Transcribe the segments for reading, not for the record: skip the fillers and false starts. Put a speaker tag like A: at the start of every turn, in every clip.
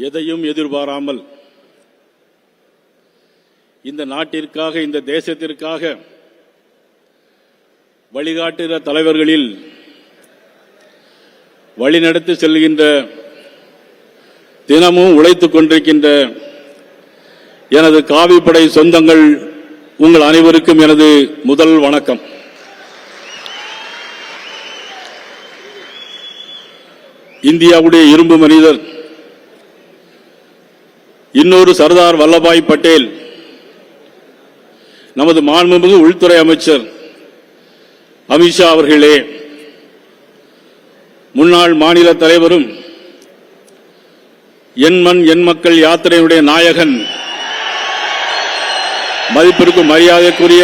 A: எதையும் எதிர்பாராமல் இந்த நாட்டிற்காக, இந்த தேசத்திற்காக வழிகாட்டுகிற தலைவர்களில் வழிநடத்தி செல்கின்ற, தினமும் உழைத்துக் கொண்டிருக்கின்ற எனது காவிப்படை சொந்தங்கள் உங்கள் அனைவருக்கும் எனது முதல் வணக்கம். இந்தியாவுடைய இரும்பு மனிதர், இன்னொரு சர்தார் வல்லபாய் பட்டேல், நமது மாண்புமிகு உள்துறை அமைச்சர் அமித்ஷா அவர்களே, முன்னாள் மாநில தலைவரும் என் மண் என் மக்கள் யாத்திரையுடைய நாயகன், மதிப்பிற்கும் மரியாதைக்குரிய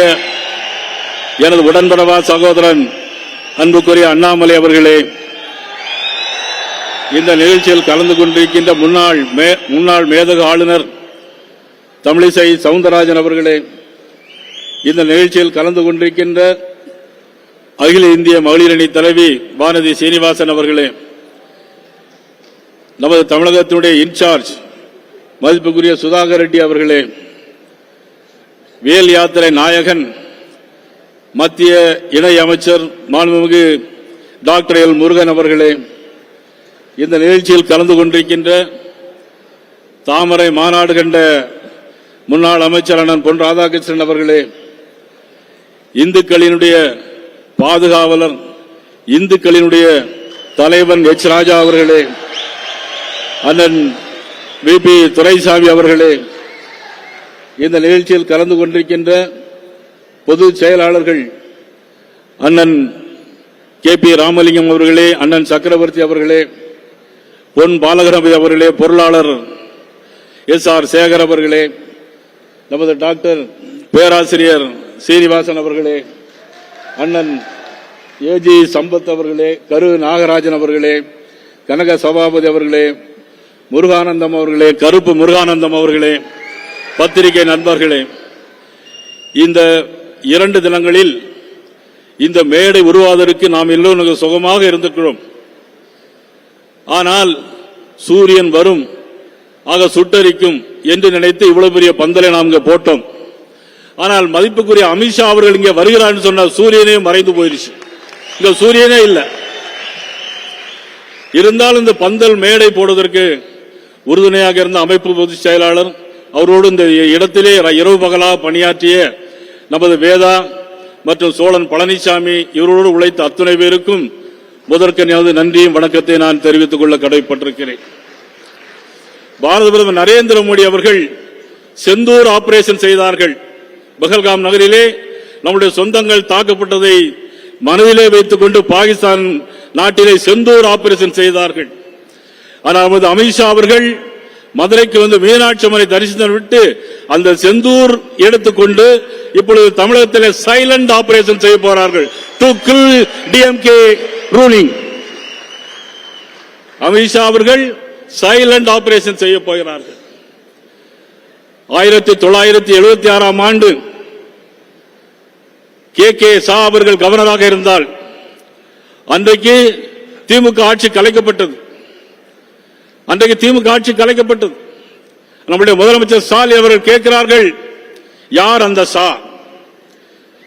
A: எனது உடன்படவா சகோதரன் அன்புக்குரிய அண்ணாமலை அவர்களே, இந்த நிகழ்ச்சியில் கலந்து கொண்டிருக்கின்ற முன்னாள் மேதகு ஆளுநர் தமிழிசை சவுந்தரராஜன் அவர்களே, இந்த நிகழ்ச்சியில் கலந்து கொண்டிருக்கின்ற அகில இந்திய மகளிரணி தலைவி வானதி சீனிவாசன் அவர்களே, நமது தமிழகத்தினுடைய இன்சார்ஜ் மதிப்புக்குரிய சுதாகர் ரெட்டி அவர்களே, வேல் யாத்திரை நாயகன் மத்திய இணை அமைச்சர் மாண்புமிகு டாக்டர் எல் முருகன் அவர்களே, இந்த நிகழ்ச்சியில் கலந்து கொண்டிருக்கின்ற தாமரை மாநாடு கண்ட முன்னாள் அமைச்சர் அண்ணன் பொன் ராதாகிருஷ்ணன் அவர்களே, இந்துக்களினுடைய பாதுகாவலர், இந்துக்களினுடைய தலைவன் எச் ராஜா அவர்களே, அண்ணன் விபி துரைசாமி அவர்களே, இந்த நிகழ்ச்சியில் கலந்து கொண்டிருக்கின்ற பொதுச் செயலாளர்கள் அண்ணன் கே பி ராமலிங்கம் அவர்களே, அண்ணன் சக்கரவர்த்தி அவர்களே, பொன் பாலகரபதி அவர்களே, பொருளாளர் எஸ் ஆர் சேகர் அவர்களே, நமது டாக்டர் பேராசிரியர் சீனிவாசன் அவர்களே, அண்ணன் ஏஜி சம்பத் அவர்களே, கரு நாகராஜன் அவர்களே, கனக சபாபதி அவர்களே, முருகானந்தம் அவர்களே, கருப்பு முருகானந்தம் அவர்களே, பத்திரிகை நண்பர்களே, இந்த 2 தினங்களில் இந்த மேடை உருவாவதற்கு நாம் எல்லோரும் சுகமாக இருந்திருக்கிறோம். ஆனால் சூரியன் வரும், ஆக சுட்டரிக்கும் என்று நினைத்து இவ்வளவு பெரிய பந்தலை நாம் இங்கே போட்டோம். ஆனால் மதிப்புக்குரிய அமித்ஷா அவர்கள் இங்கே வருகிறார் சொன்னால் சூரியனே மறைந்து போயிருச்சு. இங்க சூரியனே இல்லை. இருந்தாலும் இந்த பந்தல் மேடை போடுவதற்கு உறுதுணையாக இருந்த அமைப்பு பொதுச் செயலாளர், அவரோடு இந்த இடத்திலே இரவு பகலாக பணியாற்றிய நமது வேதா மற்றும் சோழன் பழனிசாமி, இவரோடு உழைத்த அத்துணை பேருக்கும் முதற்கனது நன்றியும் வணக்கத்தை நான் தெரிவித்துக் கொள்ள கடமைப்பட்டிருக்கிறேன். பாரத பிரதமர் நரேந்திர மோடி அவர்கள் செந்தூர் ஆபரேஷன் செய்தார்கள். பஹல்காம் நகரிலே நம்முடைய சொந்தங்கள் தாக்கப்பட்டதை மனதிலே வைத்துக் கொண்டு பாகிஸ்தான் நாட்டிலே செந்தூர் ஆபரேஷன் செய்தார்கள். ஆனால் நமது அமித்ஷா அவர்கள் மதுரைக்கு வந்து மீனாட்சி அம்மனை தரிசனம் விட்டு அந்த செந்தூர் எடுத்துக்கொண்டு இப்பொழுது தமிழகத்திலே சைலண்ட் ஆபரேஷன் செய்ய போறார்கள். To kill DMK ruling. Amit Shah அவர்கள் சைலண்ட் ஆபரேஷன் செய்ய போகிறார்கள். 1976ஆம் ஆண்டு கே சா அவர்கள் கவர்னராக இருந்தால் அன்றைக்கு திமுக ஆட்சி கலைக்கப்பட்டது. நம்முடைய முதலமைச்சர் ஸ்டாலின் அவர்கள் கேட்கிறார்கள், யார் அந்த சா,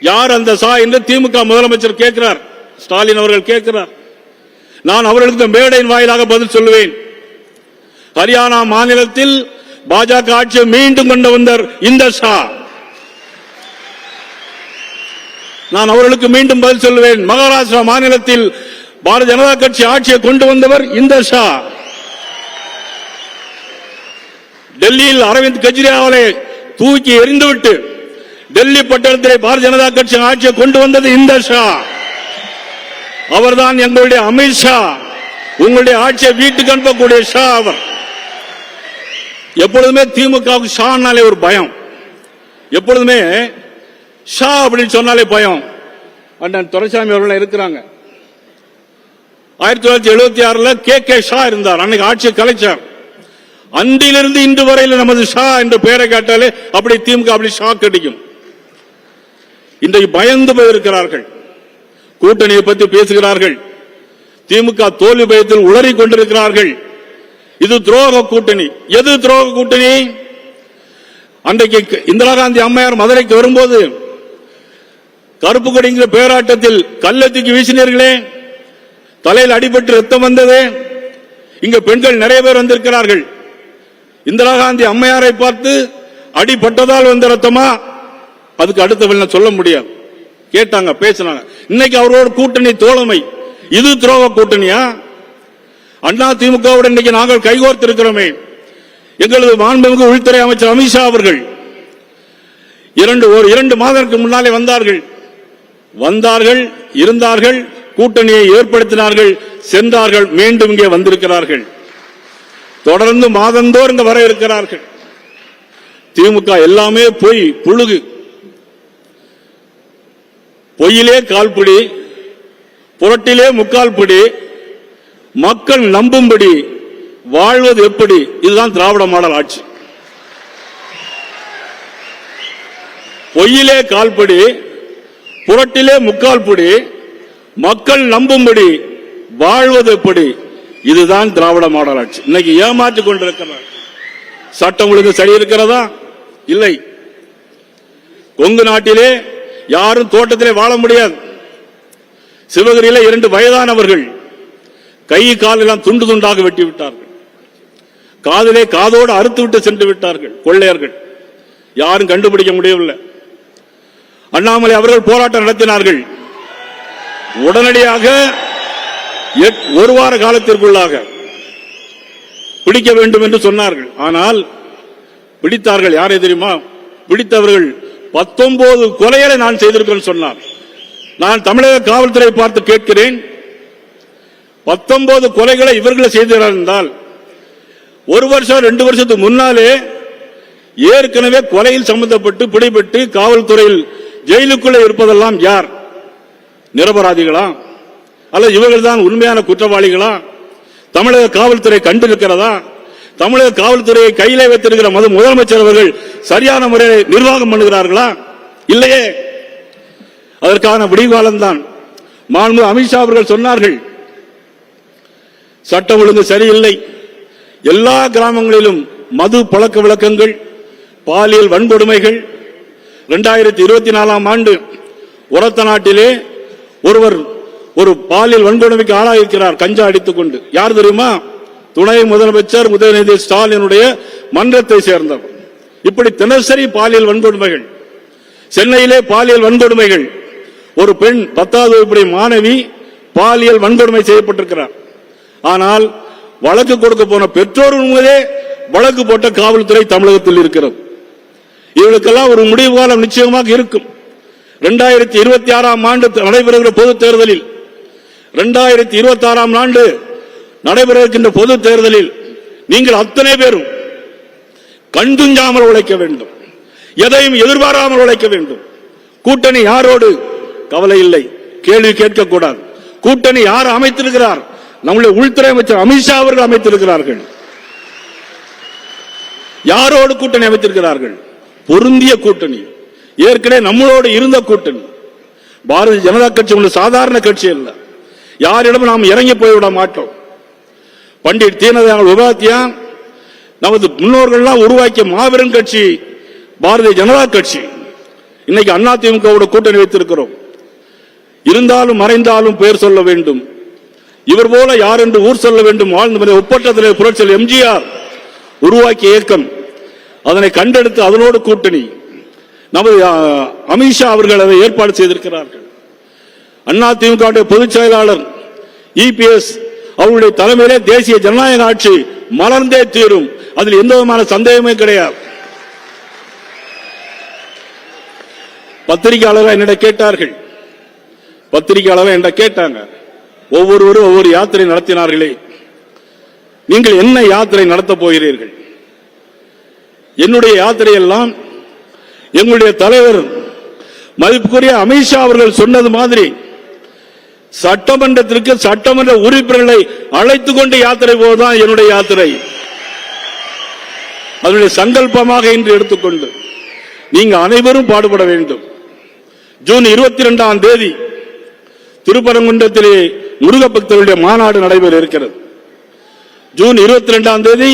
A: யார் அந்த சா என்று திமுக முதலமைச்சர் கேட்கிறார். ஸ்டாலின் அவர்கள் கேட்கிறார். நான் அவர்களுக்கு மேடையின் வாயிலாக பதில் சொல்லுவேன். ஹரியானா மாநிலத்தில் பாஜக ஆட்சியை மீண்டும் கொண்டு வந்தார் இந்த ஷா. நான் அவர்களுக்கு மீண்டும் பதில் சொல்லுவேன். மகாராஷ்டிரா மாநிலத்தில் பாரதிய ஜனதா கட்சி ஆட்சியை கொண்டு வந்தவர் இந்த ஷா. டெல்லியில் அரவிந்த் கெஜ்ரிவாலை தூக்கி எறிந்துவிட்டு டெல்லி பட்டணத்திலே பாரதிய ஜனதா கட்சி ஆட்சியை கொண்டு வந்தது இந்த ஷா. அவர்தான் எங்களுடைய அமித்ஷா. உங்களுடைய ஆட்சியை வீட்டுக்கு அனுப்பக்கூடிய ஷா அவர். எப்பொழுதுமே திமுகவுக்கு ஷானாலே ஒரு பயம். எப்பொழுதுமே ஷா அப்படின்னு சொன்னாலே பயம். அண்ணன் துரைசாமி அவர்கள் இருக்கிறாங்க. 1976 கே ஷா இருந்தார். அன்னைக்கு ஆட்சியை கலைச்சார். அன்றிலிருந்து இன்று வரையில் நமது ஷா என்ற பெயரை கேட்டாலே அப்படி திமுக அப்படி ஷாக் அடிக்கும். இன்றைக்கு பயந்து போயிருக்கிறார்கள். கூட்டணியை பற்றி பேசுகிறார்கள். திமுக தோல்வி பயத்தில் உளறிக் கொண்டிருக்கிறார்கள். இது துரோக கூட்டணி. எது துரோக கூட்டணி? அன்றைக்கு இந்திரா காந்தி அம்மையார் மதுரைக்கு வரும்போது கருப்பு கொடிங்கிற பேராட்டத்தில் கள்ளத்துக்கு வீசினீர்களே, தலையில் அடிபட்டு ரத்தம் வந்தது. இங்க பெண்கள் நிறைய பேர் வந்திருக்கிறார்கள். இந்திரா காந்தி அம்மையாரை பார்த்து அடிபட்டதால் வந்த ரத்தமா? அதுக்கு அடுத்த சொல்ல முடியாது. கேட்டாங்க, பேசினாங்க. இன்னைக்கு அவரோட கூட்டணி தோழமை. இது துரோக கூட்டணியா? அண்ணா திமுகவுடன் இன்னைக்கு நாங்கள் கைகோர்த்து இருக்கிறோமே. எங்களது மாண்புமிகு உள்துறை அமைச்சர் அமித்ஷா அவர்கள் 2 மாதங்களுக்கு முன்னாலே வந்தார்கள், இருந்தார்கள், கூட்டணியை ஏற்படுத்தினார்கள், சென்றார்கள், மீண்டும் இங்கே வந்திருக்கிறார்கள். தொடர்ந்து மாதந்தோறும் இங்க வர இருக்கிறார்கள். திமுக எல்லாமே பொய், புழுகு. பொய்யிலே கால்படி, புரட்டிலே முக்கால் படி, மக்கள் நம்பும்படி வாழ்வது எப்படி? இதுதான் திராவிட மாடல் ஆட்சி. பொய்யிலே கால்படி, புரட்டிலே முக்கால் படி, மக்கள் நம்பும்படி வாழ்வது எப்படி? இதுதான் திராவிட மாடல் ஆட்சி. இன்னைக்கு ஏமாற்றிக் கொண்டிருக்கிறார். சட்டம் ஒழுங்கு சரி இருக்கிறதா? இல்லை. கொங்கு நாட்டிலே யாரும் தோட்டத்திலே வாழ முடியாது. சிவகிரியில 2 வயதானவர்கள் கை கால் எல்லாம் துண்டு துண்டாக வெட்டி விட்டார்கள். காதிலே காதோடு அறுத்து விட்டு சென்று விட்டார்கள் கொள்ளையர்கள். யாரும் கண்டுபிடிக்க முடியவில்லை. அண்ணாமலை அவர்கள் போராட்டம் நடத்தினார்கள். உடனடியாக 1 வார காலத்திற்குள்ளாக பிடிக்க வேண்டும் என்று சொன்னார்கள். ஆனால் பிடித்தார்கள். யாரை தெரியுமா? பிடித்தவர்கள் 19 கொலைகளை நான் செய்திருக்கேன் சொன்னார். நான் தமிழக காவல்துறை பார்த்து கேட்கிறேன், 19 கொலைகளை இவர்களை செய்திருந்தால் 1 வருஷம் 2 வருஷத்துக்கு முன்னாலே ஏற்கனவே கொலையில் சம்பந்தப்பட்டு பிடிபட்டு காவல்துறையில் ஜெயிலுக்குள்ளே இருப்பதெல்லாம் யார்? நிரபராதிகளா? அல்லது இவர்கள் தான் உண்மையான குற்றவாளிகளா? தமிழக காவல்துறை கண்டிருக்கிறதா? தமிழக காவல்துறையை கையிலே வைத்திருக்கிற முதலமைச்சர் அவர்கள் சரியான முறையில் நிர்வாகம் பண்ணுகிறார்களா? இல்லையே. அதற்கான விடிகாலம் தான். மாண்பு அமித்ஷா அவர்கள் சொன்னார்கள், சட்டம் ஒழுங்கு சரியில்லை, எல்லா கிராமங்களிலும் மது பழக்க வழக்கங்கள், பாலியல் வன்கொடுமைகள். 2024ஆம் ஆண்டு உரத்த நாட்டிலே ஒருவர் ஒரு பாலியல் வன்கொடுமைக்கு ஆளாயிருக்கிறார், கஞ்சா அடித்துக் கொண்டு. யார் தெரியுமா? துணை முதலமைச்சர் உதயநிதி ஸ்டாலினுடைய மன்றத்தை சேர்ந்தவர். இப்படி தினசரி பாலியல் வன்கொடுமைகள். சென்னையிலே பாலியல் வன்கொடுமைகள். ஒரு பெண் 10வது வகுப்பு மாணவி பாலியல் வன்கொடுமை செய்யப்பட்டிருக்கிறார். ஆனால் வழக்கு கொடுக்க போன பெற்றோர் வழக்கு போட்ட காவல்துறை தமிழகத்தில் இருக்கிறது. இவர்களுக்கெல்லாம் ஒரு முடிவு காலம் நிச்சயமாக இருக்கும். 2026ஆம் ஆண்டு நடைபெறுகிற பொது தேர்தலில் 2026ஆம் ஆண்டு நடைபெறுகின்ற பொது தேர்தலில் நீங்கள் அத்தனை பேரும் கண்துஞ்சாமல் உழைக்க வேண்டும். எதையும் எதிர்பாராமல் உழைக்க வேண்டும். கூட்டணி யாரோடு? கவலை இல்லை, கேள்வி கேட்கக்கூடாது. கூட்டணி யார் அமைத்திருக்கிறார்? நம்முடைய உள்துறை அமைச்சர் அமித்ஷா அவர்கள் அமைத்திருக்கிறார்கள். யாரோடு கூட்டணி அமைத்திருக்கிறார்கள்? பொருந்திய கூட்டணி. ஏற்கனவே நம்மளோடு இருந்த கூட்டணி. பாரதிய ஜனதா கட்சி ஒன்று சாதாரண கட்சி அல்ல. யாரிடம் நாம் இறங்கி போய்விட மாட்டோம். பண்டிட் தீனதயாள் உபாத்யா நமது முன்னோர்கள்லாம் உருவாக்கிய மாபெரும் கட்சி பாரதிய ஜனதா கட்சி. இன்னைக்கு அண்ணா திமுகவோட கூட்டணி வைத்திருக்கிறோம். இருந்தாலும் மறைந்தாலும் பெயர் சொல்ல வேண்டும். இவர் போல யார் என்று ஊர் சொல்ல வேண்டும். வாழ்ந்த ஒப்பற்றத்திலே புரட்சியாளர் எம்ஜிஆர் உருவாக்கிய இயக்கம், அதனை கண்டெடுத்து அதனோடு கூட்டணி. நமது அமித்ஷா அவர்கள் அதை ஏற்பாடு செய்திருக்கிறார்கள். அண்ணா திமுக பொதுச் செயலாளர் இபிஎஸ் அவருடைய தலைமையிலே தேசிய ஜனநாயக ஆட்சி மலர்ந்தே தீரும். அதில் எந்த விதமான சந்தேகமே கிடையாது. பத்திரிகையாளர்கள் என்னிடம் கேட்டார்கள். கேட்டாங்க, ஒவ்வொருவரும் ஒவ்வொரு யாத்திரை நடத்தினார்களே, நீங்கள் என்ன யாத்திரை நடத்த போகிறீர்கள்? என்னுடைய யாத்திரை எல்லாம் எங்களுடைய தலைவர் மதிப்புக்குரிய அமித்ஷா அவர்கள் சொன்னது மாதிரி சட்டமன்றத்திற்கு சட்டமன்ற உறுப்பினர்களை அழைத்துக் கொண்டு யாத்திரை போவதுதான் என்னுடைய யாத்திரை. அதனுடைய சங்கல்பமாக இன்று எடுத்துக்கொண்டு நீங்க அனைவரும் பாடுபட வேண்டும். ஜூன் 22ஆம் தேதி திருப்பரங்குன்றத்திலே முருக பக்தர்களுடைய மாநாடு நடைபெற இருக்கிறது. ஜூன் 22ஆம் தேதி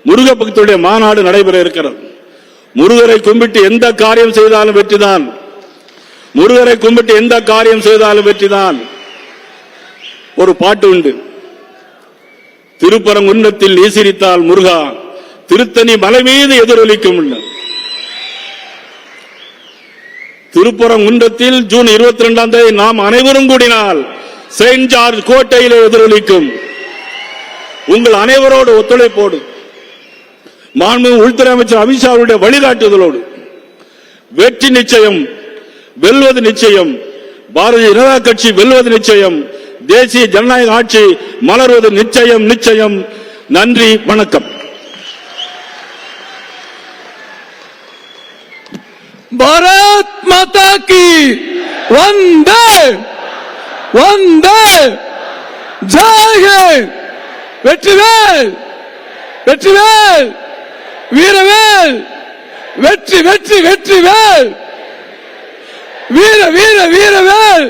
A: முருக பக்தருடைய மாநாடு நடைபெற இருக்கிறது. முருகரை கும்பிட்டு எந்த காரியம் செய்தாலும் வெற்றிதான். முருகரை கும்பிட்டு எந்த காரியம் செய்தாலும் வெற்றிதான். ஒரு பாட்டு உண்டு, திருப்பரங்குன்றத்தில் நீசிரித்தால் முருகா திருத்தணி மலை மீது எதிரொலிக்கும். திருப்பரங்குன்றத்தில் ஜூன் 22ஆம் தேதி நாம் அனைவரும் கூடினால் செயின்ட் ஜார்ஜ் கோட்டையிலே எதிரொலிக்கும். உங்கள் அனைவரோடு ஒத்துழைப்போடு மாண்புமிகு உள்துறை அமைச்சர் அமித்ஷாவுடைய வழிகாட்டுதலோடு வெற்றி நிச்சயம், வெல்வது நிச்சயம், பாரதிய ஜனதா கட்சி வெல்வது நிச்சயம், தேசிய ஜனநாயக ஆட்சி மலர்வது நிச்சயம் நிச்சயம். நன்றி, வணக்கம்.
B: பாரத் மாதா கி வந்தே வந்தே ஜெய் ஹிந்த். வெற்றிவேல் வெற்றிவேல் வீரவேல் வெற்றி வெற்றி வெற்றிவேல் வீர வீர வீரவேல்.